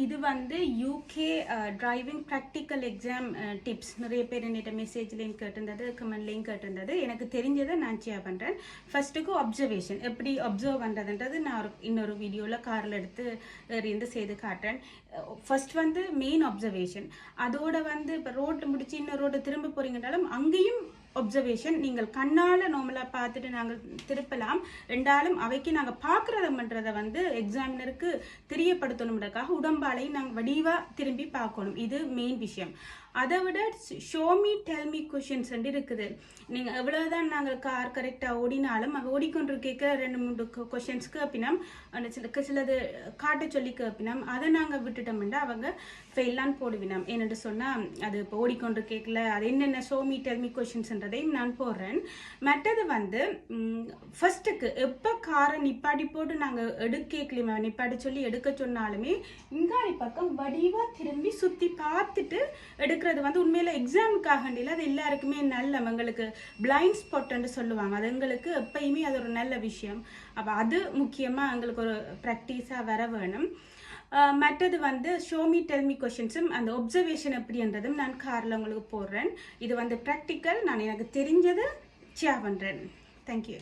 இது வந்து UK driving practical exam tips. நிறைய பேர் என்னிட்ட மெசேஜ்லேயும் கேட்டிருந்தது, கமெண்ட்லேயும் கேட்டிருந்தது. எனக்கு தெரிஞ்சதை நான் ஷேர் பண்ணுறேன். ஃபர்ஸ்ட்டுக்கு அப்சர்வேஷன் எப்படி அப்சர்வ் பண்ணுறதுன்றது நான் இன்னொரு வீடியோவில் காரில் எடுத்து இருந்து செய்து காட்டுறேன். ஃபர்ஸ்ட் வந்து மெயின் அப்சர்வேஷன். அதோட வந்து இப்போ ரோட்டில் முடிச்சு இன்னொரு ரோட்டை திரும்ப போகிறீங்கனாலும் அங்கேயும் அப்சர்வேஷன். நீங்கள் கண்ணால் நார்மலாக பார்த்துட்டு நாங்கள் திருப்பலாம். ரெண்டாலும் அவைக்கு நாங்கள் பார்க்குறதுன்றதை வந்து எக்ஸாமினருக்கு தெரியப்படுத்தணுன்றதுக்காக உடம்பாலையும் நாங்கள் வடிவாக திரும்பி பார்க்கணும். இது மெயின் விஷயம். அதை விட show me tell me questions இருக்குது. நீங்கள் எவ்வளோதான் நாங்கள் கார் கரெக்டாக ஓடினாலும் அது ஓடிக்கொண்டு கேட்க 2-3 கொஷின்ஸ் கேட்பினோம், சிலது காட்ட சொல்லி கேட்பினோம். அதை நாங்கள் விட்டுட்டோம்னா அவங்க ஃபெயிலான்னு போடுவினோம். என்னென்று சொன்னால் அது இப்போ ஓடிக்கொண்டு கேட்கல, அது என்னென்ன ஷோ மீ டெல் மீ கொஷின்ஸ்ன்றதையும் நான் போடுறேன். மற்றது வந்து ஃபர்ஸ்ட்டுக்கு எப்போ காரை நிப்பாடி போட்டு நாங்கள் எடுக்கலையுமே, நிப்பாடி சொல்லி எடுக்க சொன்னாலுமே இங்காடி பக்கம் வடிவாக திரும்பி சுற்றி பார்த்துட்டு எடுக்கிறது வந்து உண்மையில எக்ஸாமுக்காக அது எல்லாருக்குமே நல்ல, எங்களுக்கு பிளைண்ட் ஸ்பாட்ன்னு சொல்லுவாங்க. அது எங்களுக்கு எப்பயுமே அது ஒரு நல்ல விஷயம். அப்போ அது முக்கியமாக எங்களுக்கு ஒரு ப்ராக்டிஸாக வர வேணும். மற்றது வந்து ஷோ மீ டெல் மீ கொஷின்ஸும் அந்த ஒப்சர்வேஷன் எப்படின்றதும் நான் காரில் உங்களுக்கு போடுறேன். இது வந்து ப்ராக்டிக்கல், நான் எனக்கு தெரிஞ்சதை ஷேர் பண்ணுறேன். தேங்க்யூ.